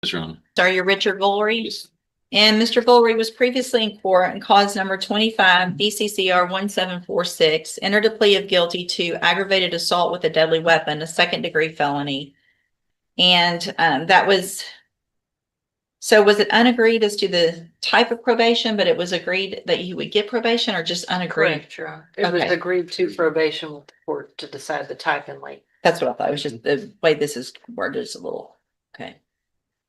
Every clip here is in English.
Yes, Your Honor. Sorry, you're Richard Vullery. Yes. And Mr. Vullery was previously in court on cause number 25 DCCR 1746, entered a plea of guilty to aggravated assault with a deadly weapon, a second-degree felony. And that was, so was it unagreed as to the type of probation, but it was agreed that you would get probation, or just unagreed? Correct, Your Honor. It was Okay. agreed to probation with the court to decide the type and length. That's what I thought. It was just the way this is worded is a little, okay.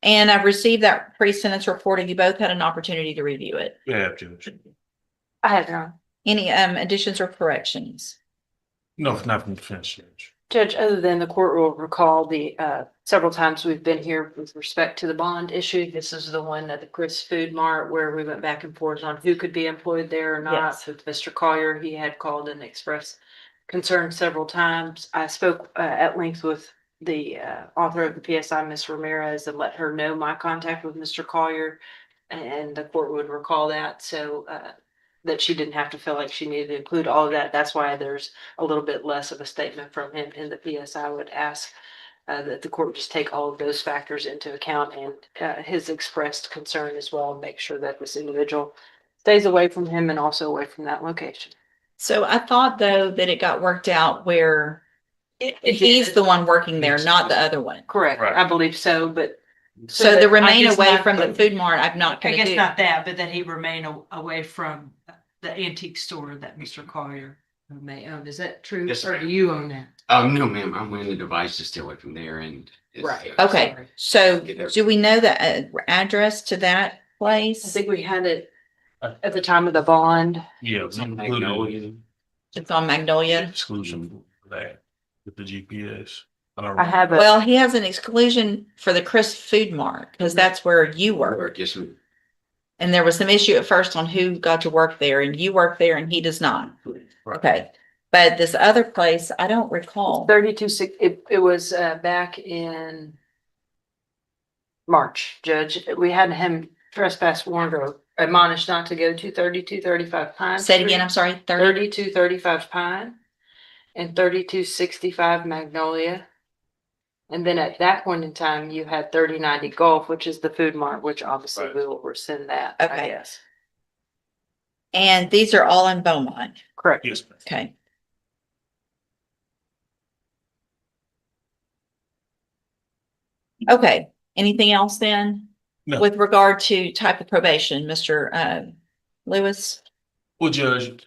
And I've received that pre-sentence report, and you both had an opportunity to review it. Yeah, Judge. I have, Your Honor. Any additions or corrections? No, not from the defense, Judge. Judge, other than the court will recall the several times we've been here with respect to the bond issue. This is the one at the Chris Food Mart where we went back and forth on who could be employed there or not. Yes. With Mr. Collier, he had called and expressed concern several times. I spoke at length with the author of the PSI, Ms. Ramirez, and let her know my contact with Mr. Collier, and the court would recall that, so that she didn't have to feel like she needed to include all of that. That's why there's a little bit less of a statement from him in the PSI. I would ask that the court just take all of those factors into account, and his expressed concern as well, and make sure that this individual stays away from him and also away from that location. So I thought, though, that it got worked out where he's the one working there, not the other one. Correct, Right. I believe so, but So the that- remain guess away not, from the but- food mart, I'm not I gonna guess do. not that, but that he remain away from the antique store that Mr. Collier may own. Is that true? Yes, Or do you own that? No, ma'am, I'm wearing the device to stay away from there and. it's, Right. Okay, Sorry. so Get there. do we know the address to that I place? think we had it at the time of the bond. Yeah, It's on included Magnolia. It's on Magnolia. exclusion for that with the GPS. I have it. Well, he has an exclusion for the Chris Food Mart because that's where you work. Yes, ma'am. And there was some issue at first on who got to work there, and you work there and he does not. Right. Okay, but this other place, I don't recall. 32 it was back in March, Judge. We had him trespass warrant or admonished not to go to 3235 Pine. Say it again, Street, I'm sorry, 30. 3235 Pine and 3265 Magnolia. And then at that point in time, you had 3090 Golf, which is the food mart, which obviously Right. we will rescind that, Okay. I guess. And these are all in Beaumont. Correct. Yes, ma'am. Okay. Okay, anything else then? No. With regard to type of probation, Mr. Lewis? Well, Judge,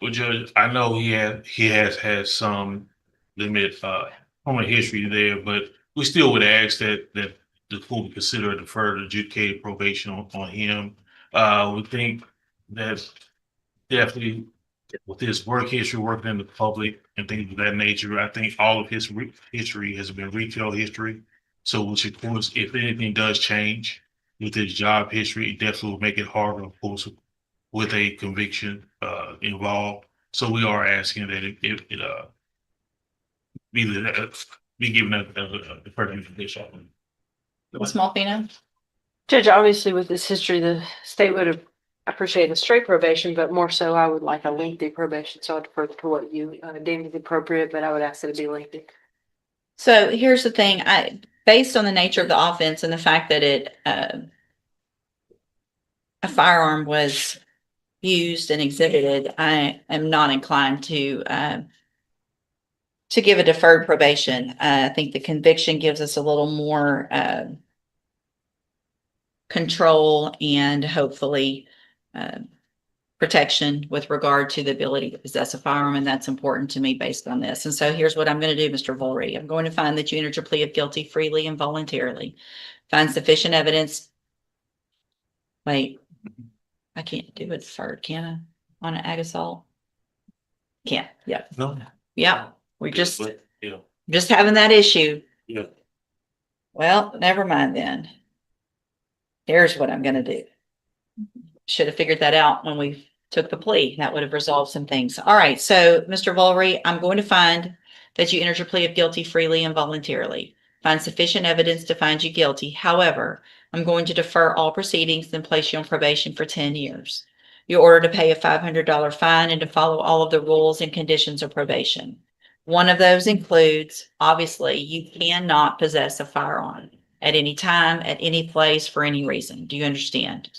I know he has had some limit criminal history there, but we still would ask that the court would consider a deferred adjudicated probation on him. We think that definitely with his work history, working in the public and things of that nature, I think all of his history has been retail history. So which of course, if anything does change with his job history, it definitely will make it harder, of course, with a conviction involved. So we are asking that it be given a deferred adjudication. Ms. Malfino? Judge, obviously with this history, the state would have appreciated a straight probation, but more so I would like a lengthy probation. So I'd defer to what you deem is appropriate, but I would ask that it be lengthy. So here's the thing, based on the nature of the offense and the fact that a firearm was used and exhibited, I am not inclined to give a deferred probation. I think the conviction gives us a little more control and hopefully protection with regard to the ability to possess a firearm, and that's important to me based on this. And so here's what I'm going to do, Mr. Vullery. I'm going to find that you entered your plea of guilty freely and voluntarily. Find sufficient evidence. Wait, I can't do it deferred, can I? On an ag assault? Can't, yeah, No. yeah. We're just But, yeah, having that issue. yeah. Well, never mind then. Here's what I'm gonna do. Should have figured that out when we took the plea. That would have resolved some things. All right, so Mr. Vullery, I'm going to find that you entered your plea of guilty freely and voluntarily. Find sufficient evidence to find you guilty. However, I'm going to defer all proceedings and place you on probation for 10 years. You're ordered to pay a $500 fine and to follow all of the rules and conditions of probation. One of those includes, obviously, you cannot possess a firearm. at any time, at any place, for any reason. Do you understand?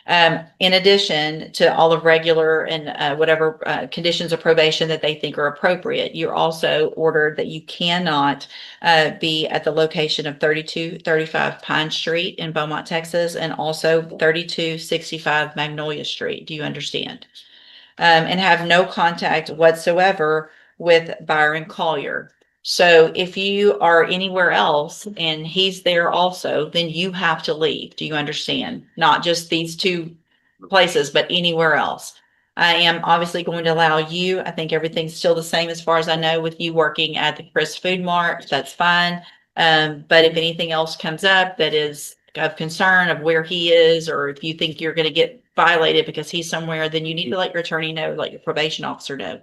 In addition to all of regular and whatever conditions of probation that they think are appropriate, you're also ordered that you cannot be at the location of 3235 Pine Street in Beaumont, Texas, and also 3265 Magnolia Street. Do you understand? And have no contact whatsoever with Byron Collier. So if you are anywhere else and he's there also, then you have to leave. Do you understand? Not just these two places, but anywhere else. I am obviously going to allow you, I think everything's still the same as far as I know with you working at the Chris Food Mart, that's fine. But if anything else comes up that is of concern of where he is, or if you think you're going to get violated because he's somewhere, then you need to let your attorney know, let your probation officer know.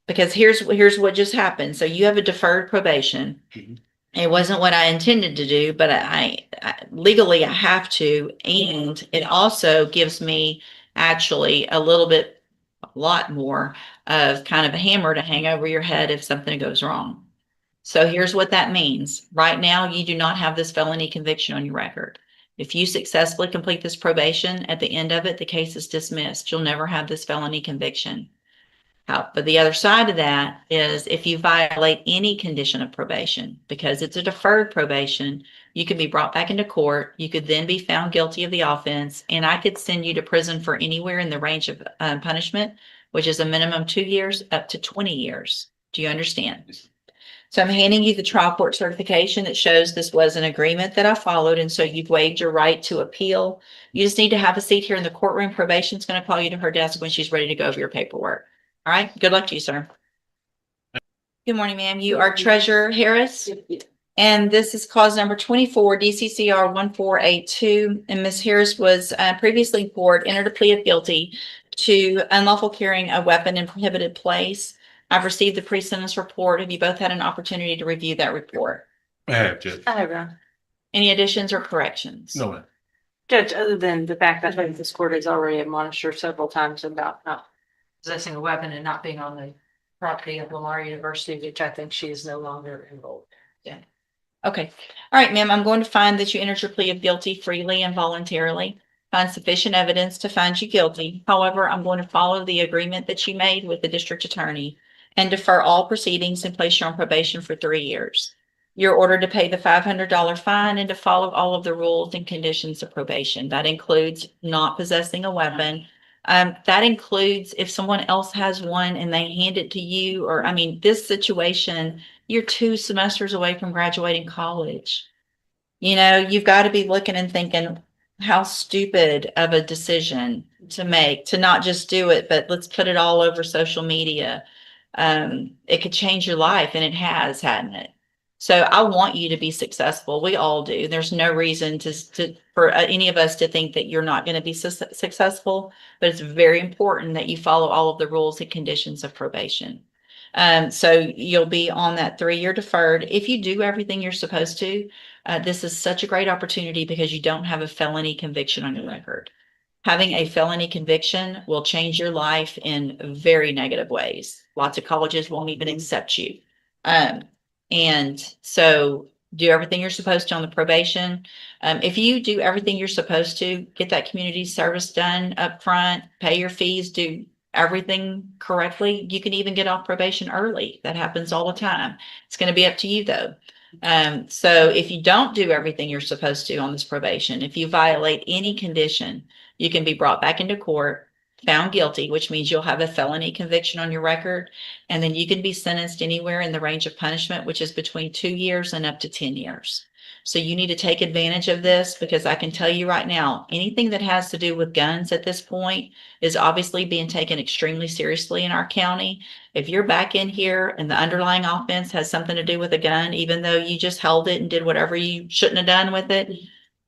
Because here's what just happened. So you have a deferred probation. Mhm. It wasn't what I intended to do, but I legally I have to, and it also gives me actually a lot more of kind of a hammer to hang over your head if something goes wrong. So here's what that means. Right now, you do not have this felony conviction on your record. If you successfully complete this probation, at the end of it, the case is dismissed. You'll never have this felony conviction. But the other side of that is if you violate any condition of probation, because it's a deferred probation, you can be brought back into court. You could then be found guilty of the offense, and I could send you to prison for anywhere in the range of punishment, which is a minimum 2 years up to 20 years. Do you understand? So I'm handing you the trial court certification that shows this was an agreement that I followed, and so you've waived your right to appeal. You just need to have a seat here in the courtroom. Probation's going to call you to her desk when she's ready to go over your paperwork. All right, good luck to you, sir. Good morning, ma'am. You are Treasurer Harris, and this is cause number 24, DCCR 1482. And Ms. Harris was previously in court, entered a plea of guilty to unlawful carrying a weapon in prohibited place. I've received the pre-sentence report. Have you both had an opportunity to review that report? I have, Judge. I have none. Any additions or corrections? No, ma'am. Judge, other than the fact that this court has already admonished her several times about not possessing a weapon and not being on the property of Lamar University, which I think she is no longer enrolled. Okay. All right, ma'am. I'm going to find that you entered your plea of guilty freely and voluntarily. Find sufficient evidence to find you guilty. However, I'm going to follow the agreement that you made with the district attorney and defer all proceedings and place you on probation for 3 years. You're ordered to pay the $500 fine and to follow all of the rules and conditions of probation. That includes not possessing a weapon. That includes if someone else has one and they hand it to you, or I mean, this situation, you're 2 semesters away from graduating college. You know, you've got to be looking and thinking, how stupid of a decision to make, to not just do it, but let's put it all over social media. It could change your life, and it has, hadn't it? So I want you to be successful. We all do. There's no reason for any of us to think that you're not going to be successful, but it's very important that you follow all of the rules and conditions of probation. So you'll be on that 3-year deferred. If you do everything you're supposed to, this is such a great opportunity because you don't have a felony conviction on your record. Having a felony conviction will change your life in very negative ways. Lots of colleges won't even accept you. And so do everything you're supposed to on the probation. If you do everything you're supposed to, get that community service done up front, pay your fees, do everything correctly, you can even get off probation early. That happens all the time. It's going to be up to you though. So if you don't do everything you're supposed to on this probation, if you violate any condition, you can be brought back into court, found guilty, which means you'll have a felony conviction on your record, and then you can be sentenced anywhere in the range of punishment, which is between 2 years and up to 10 years. So you need to take advantage of this, because I can tell you right now, anything that has to do with guns at this point is obviously being taken extremely seriously in our county. If you're back in here and the underlying offense has something to do with a gun, even though you just held it and did whatever you shouldn't have done with it,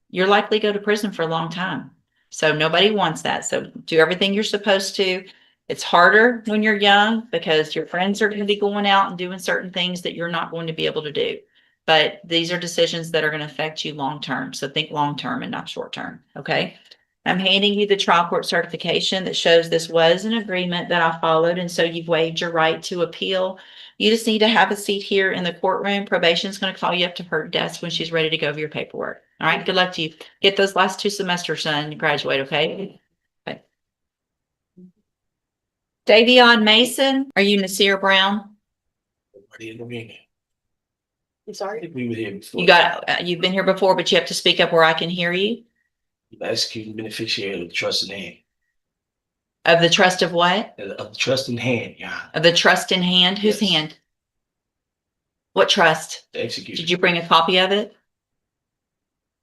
you're likely to go to prison for a long time. So nobody wants that. So do everything you're supposed to. It's harder when you're young because your friends are going to be going out and doing certain things that you're not going to be able to do. But these are decisions that are going to affect you long term. So think long term and not short term. Okay. I'm handing you the trial court certification that shows this was an agreement that I followed, and so you've waived your right to appeal. You just need to have a seat here in the courtroom. Probation's gonna call you up to her desk when she's ready to go over your paperwork. All right, good luck to you. Get those last 2 semesters done and graduate, okay? Okay. Davion Mason, are you Nasir Brown? I'm sorry. We were here before. You got, you've been here before, but you have to speak up where I can hear you. Executing beneficiary of the trust in hand. Of the trust of what? Of the trust in hand, yeah. Of the trust in hand? Whose Yes. hand? What trust? The execution. Did you bring a copy of it?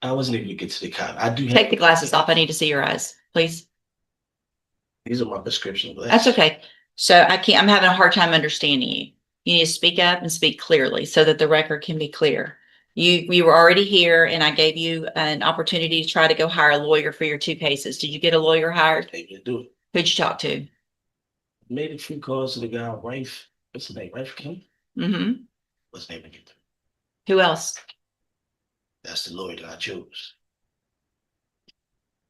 I wasn't able to get to the copy. I do have. Take the glasses off. I need to see your eyes, please. These are my prescription glasses. That's okay. So I'm having a hard time understanding you. You need to speak up and speak clearly so that the record can be clear. You were already here and I gave you an opportunity to try to go hire a lawyer for your 2 cases. Did you get a lawyer hired? Able to do it. Who'd you talk to? Made a few calls to the guy, Rafe. What's his name? Rafe King? Mm-hmm. What's his name again? Who else? That's the lawyer that I chose.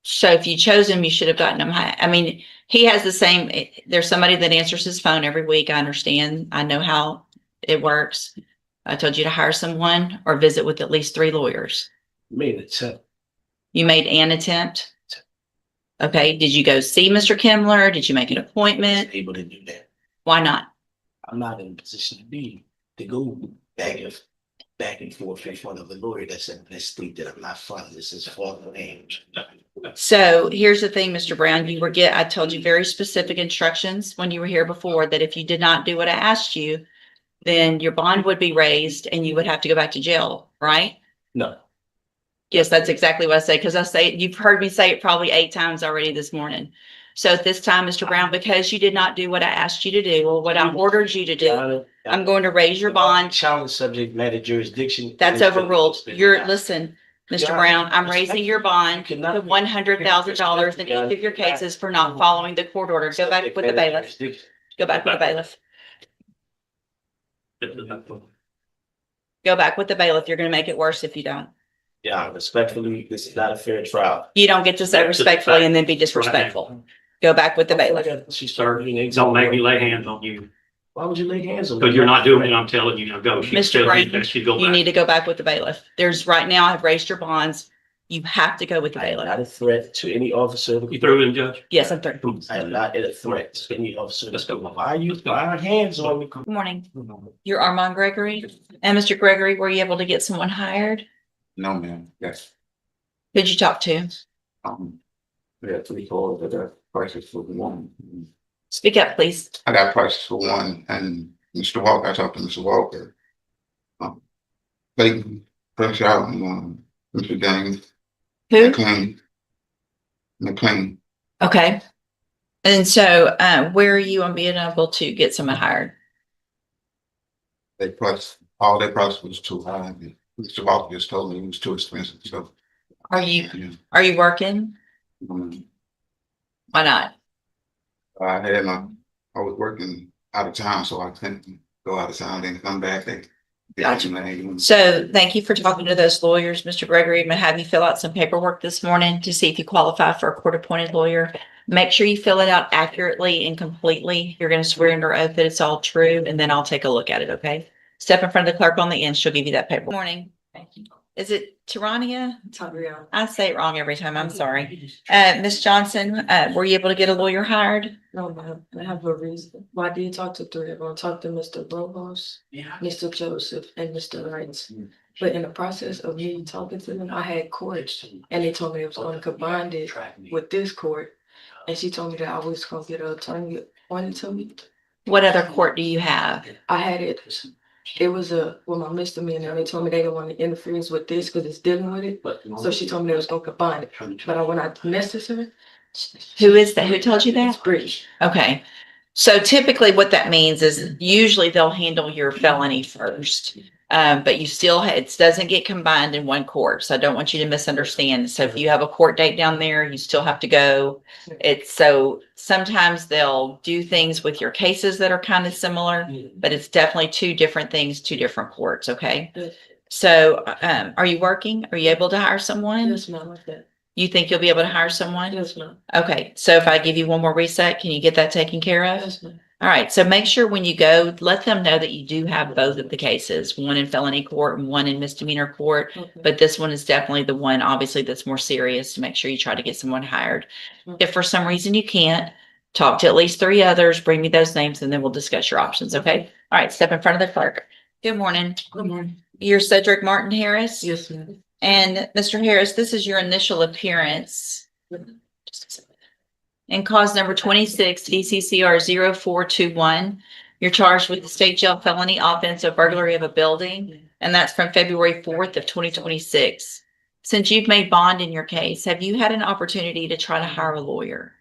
So if you chose him, you should have gotten him. I mean, he has the same, there's somebody that answers his phone every week. I understand. I know how it works. I told you to hire someone or visit with at least 3 lawyers. Made an attempt. You made an attempt. Okay. Did you go see Mr. Kimler? Did you make an appointment? Able to do that. Why not? I'm not in a position to go back and forth in front of a lawyer that's in this state that I'm not finding. This is for the name. So here's the thing, Mr. Brown, I told you very specific instructions when you were here before that if you did not do what I asked you, then your bond would be raised and you would have to go back to jail, right? No. Yes, that's exactly what I say, because I say, you've heard me say it probably 8 times already this morning. So at this time, Mr. Brown, because you did not do what I asked you to do or what I ordered you to do, I'm going to raise your bond. Challenge subject matter jurisdiction. That's overruled. Listen, Mr. Yeah, Brown, I'm I raising your bond to $100,000 in each of your cases for not following the court order. Go back with the bailiff. Go back with the bailiff. Go back with the bailiff. You're gonna make it worse if you don't. Yeah, respectfully, this is not a fair trial. You don't get to say respectfully and then be disrespectful. Go back with the bailiff. She started. Don't make me lay hands on you, Why would you lay hands on me? because you're not doing it, I'm telling you, now go. Mr. Brown, She go you back. need to go back with the bailiff. Right now, I've raised your bonds. You have to go with the I am bailiff. not a threat to any officer. You through in, Judge? Yes, I'm through. I am not a threat to any officer. Let's go. Why are hands on me? Good morning. You're Armand Gregory. And Mr. Gregory, were you able to get someone hired? No, ma'am. Yes. Who'd you talk to? We had 3 calls that are prices for one. Speak up, please. I got prices for one, and Mr. Walker, I talked to Mr. Walker. Clayton, Fresh Out, and Mr. Gaines, Who? McLean. Okay. And so, where are you on being able to get someone hired? All their price was too high. Mr. Walker just told me it was too expensive, so. Are you yeah. working? Um, Why not? I was working out of town, so I couldn't go out of town, then come back. Gotcha. So thank you for talking to those lawyers, Mr. Gregory. I'm gonna have you fill out some paperwork this morning to see if you qualify for a court-appointed lawyer. Make sure you fill it out accurately and completely. You're gonna swear under oath that it's all true, and then I'll take a look at it, okay? Step in front of the clerk on the end. She'll give you that paper. Morning. Thank you. Is it Tarania? Tabriel. I say it wrong every time. I'm sorry. Ms. Johnson, were you able to get a lawyer hired? No, ma'am, I have a reason. Well, I did talk to 3 of them. I talked to Mr. Brobos, Mr. Joseph, and Mr. Wright. But in the process of me talking to them, I had court, and they told me it was gonna combine it with this court. And she told me that I was gonna get an attorney appointed to me. What other court do you have? I had it. It was my misdemeanor. They told me they didn't want to interfere with this because it's dealing with it. So she told me they was gonna combine it. But when I messaged her. Who is that? Who told you that? It's British. Okay. So typically what that means is usually they'll handle your felony first. But you still, it doesn't get combined in one court. So I don't want you to misunderstand. So if you have a court date down there, you still have to go. So sometimes they'll do things with your cases that are kind of similar, but it's definitely 2 different things, 2 different courts. Okay. Yes. So, are you working? Are you able to hire someone? Yes, ma'am, like that. You think you'll be able to hire someone? Yes, ma'am. Okay, so if I give you one more reset, can you get that taken care of? Yes, ma'am. All right, so make sure when you go, let them know that you do have both of the cases, one in felony court and one in misdemeanor court. Okay. But this one is definitely the one, obviously, that's more serious to make sure you try to get someone hired. If for some reason you can't, talk to at least 3 others, bring me those names, and then we'll discuss your options, okay? All right, step in front of the clerk. Good morning. Good morning. You're Cedric Martin Harris? Yes, ma'am. And Mr. Harris, this is your initial appearance. In cause number 26, DCCR 0421, you're charged with the state jail felony offense of burglary of a building, and that's from February 4th of 2026. Since you've made bond in your case, have you had an opportunity to try to hire a lawyer?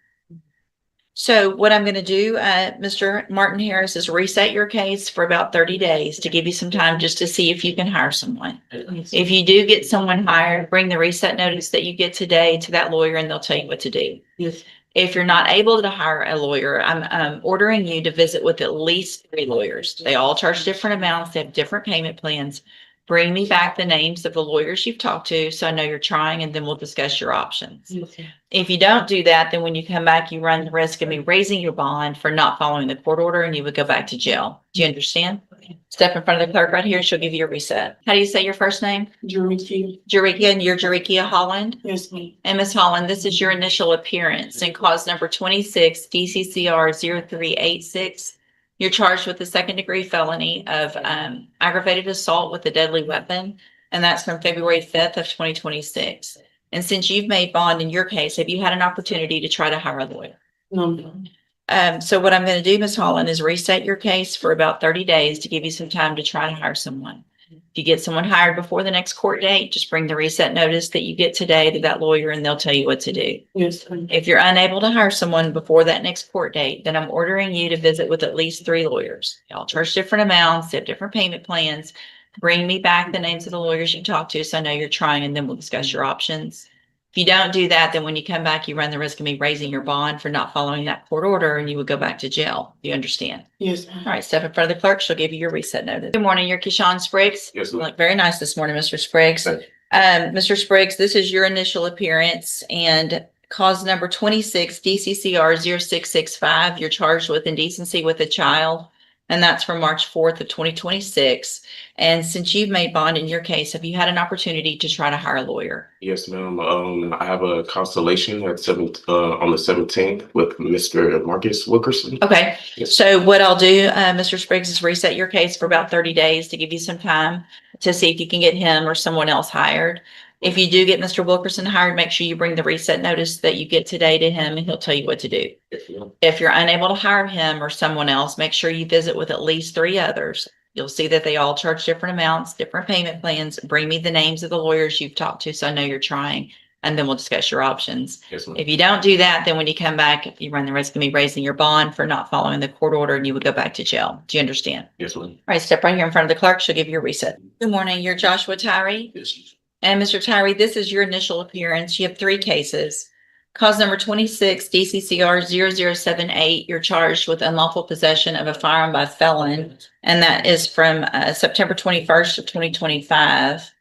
So what I'm going to do, Mr. Martin Harris, is reset your case for about 30 days to give you some time just to see if you can hire someone. If you do get someone hired, bring the reset notice that you get today to that lawyer and they'll tell you what to do. Yes. If you're not able to hire a lawyer, I'm ordering you to visit with at least 3 lawyers. They all charge different amounts. They have different payment plans. Bring me back the names of the lawyers you've talked to so I know you're trying, and then we'll discuss your options. Yes, ma'am. If you don't do that, then when you come back, you run the risk of me raising your bond for not following the court order, and you would go back to jail. Do you understand? Step in front of the clerk right here. She'll give you a reset. How do you say your first name? Jericho. Jerica, and you're Jerica Holland. Yes, ma'am. And Ms. Holland, this is your initial appearance in cause number 26, DCCR 0386. You're charged with the 2nd-degree felony of aggravated assault with a deadly weapon, and that's from February 5th of 2026. And since you've made bond in your case, have you had an opportunity to try to hire a lawyer? No, ma'am. So what I'm going to do, Ms. Holland, is reset your case for about 30 days to give you some time to try to hire someone. If you get someone hired before the next court date, just bring the reset notice that you get today to that lawyer and they'll tell you what to do. Yes, ma'am. If you're unable to hire someone before that next court date, then I'm ordering you to visit with at least 3 lawyers. They all charge different amounts, they have different payment plans. Bring me back the names of the lawyers you talked to so I know you're trying, and then we'll discuss your options. If you don't do that, then when you come back, you run the risk of me raising your bond for not following that court order, and you would go back to jail. Do you understand? Yes, ma'am. All right, step in front of the clerk. She'll give you your reset notice. Good morning, you're Keyshawn Spriggs. Yes, You ma'am. look very nice this morning, Mr. Spriggs. Thank you. Mr. Spriggs, this is your initial appearance, and cause number 26, DCCR 0665. You're charged with indecency with a child, and that's from March 4th of 2026. And since you've made bond in your case, have you had an opportunity to try to hire a lawyer? Yes, ma'am. I have a constellation on the 17th with Mr. Marcus Wilkerson. Okay, Yes. so what I'll do, Mr. Spriggs, is reset your case for about 30 days to give you some time to see if you can get him or someone else hired. If you do get Mr. Wilkerson hired, make sure you bring the reset notice that you get today to him and he'll tell you what to do. Yes, ma'am. If you're unable to hire him or someone else, make sure you visit with at least 3 others. You'll see that they all charge different amounts, different payment plans. Bring me the names of the lawyers you've talked to so I know you're trying, and then we'll discuss your options. Yes, ma'am. If you don't do that, then when you come back, you run the risk of me raising your bond for not following the court order, and you would go back to jail. Do you understand? Yes, ma'am. All right, step right here in front of the clerk. She'll give you a reset. Good morning. You're Joshua Tyree. Yes. And Mr. Tyree, this is your initial appearance. You have 3 cases. Cause number 26, DCCR 0078. You're charged with unlawful possession of a firearm by felon, and that is from September 21st of 2025.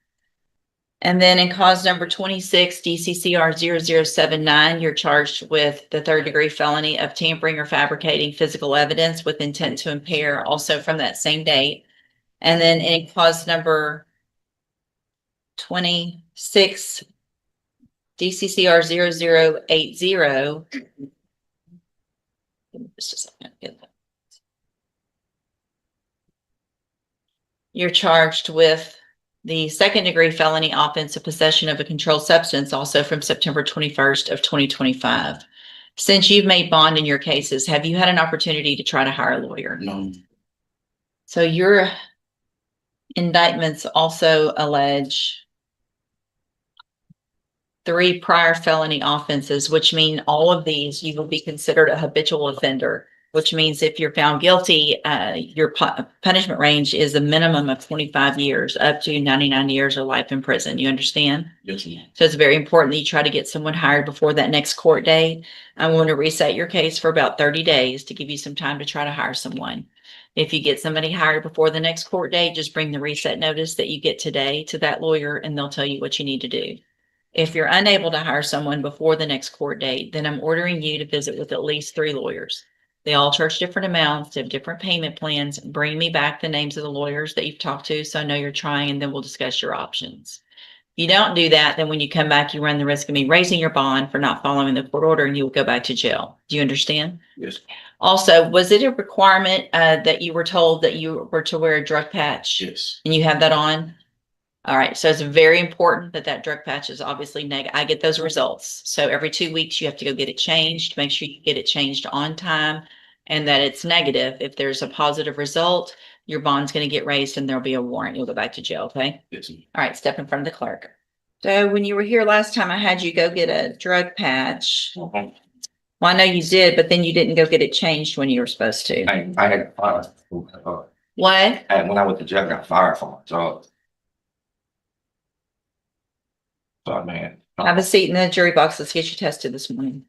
And then in cause number 26, DCCR 0079, you're charged with the 3rd-degree felony of tampering or fabricating physical evidence with intent to impair, also from that same date. And then in cause number 26, DCCR 0080. Just a second. Get that. You're charged with the 2nd-degree felony offense of possession of a controlled substance, also from September 21st of 2025. Since you've made bond in your cases, have you had an opportunity to try to hire a lawyer? No. So your indictments also allege 3 prior felony offenses, which mean all of these you will be considered a habitual offender, which means if you're found guilty, your punishment range is a minimum of 25 years up to 99 years or life in prison. You understand? Yes, ma'am. So it's very important that you try to get someone hired before that next court date. I want to reset your case for about 30 days to give you some time to try to hire someone. If you get somebody hired before the next court date, just bring the reset notice that you get today to that lawyer and they'll tell you what you need to do. If you're unable to hire someone before the next court date, then I'm ordering you to visit with at least 3 lawyers. They all charge different amounts, they have different payment plans. Bring me back the names of the lawyers that you've talked to, so I know you're trying, and then we'll discuss your options. If you don't do that, then when you come back, you run the risk of me raising your bond for not following the court order, and you will go back to jail. Do you understand? Yes. Also, was it a requirement that you were told that you were to wear a drug patch? Yes. And you have that on? All right, so it's very important that that drug patch is obviously negative. I get those results. So every 2 weeks, you have to go get it changed. Make sure you get it changed on time and that it's negative. If there's a positive result, your bond's going to get raised and there'll be a warrant. You'll go back to jail, okay? Yes. All right, step in front of the clerk. So when you were here last time, I had you go get a drug patch. Mhm. Well, I know you did, but then you didn't go get it changed when you were supposed to. I had fired. What? And when I went to jail, I got fired for my job. So man. Have a seat in the jury box. Let's get you tested this morning.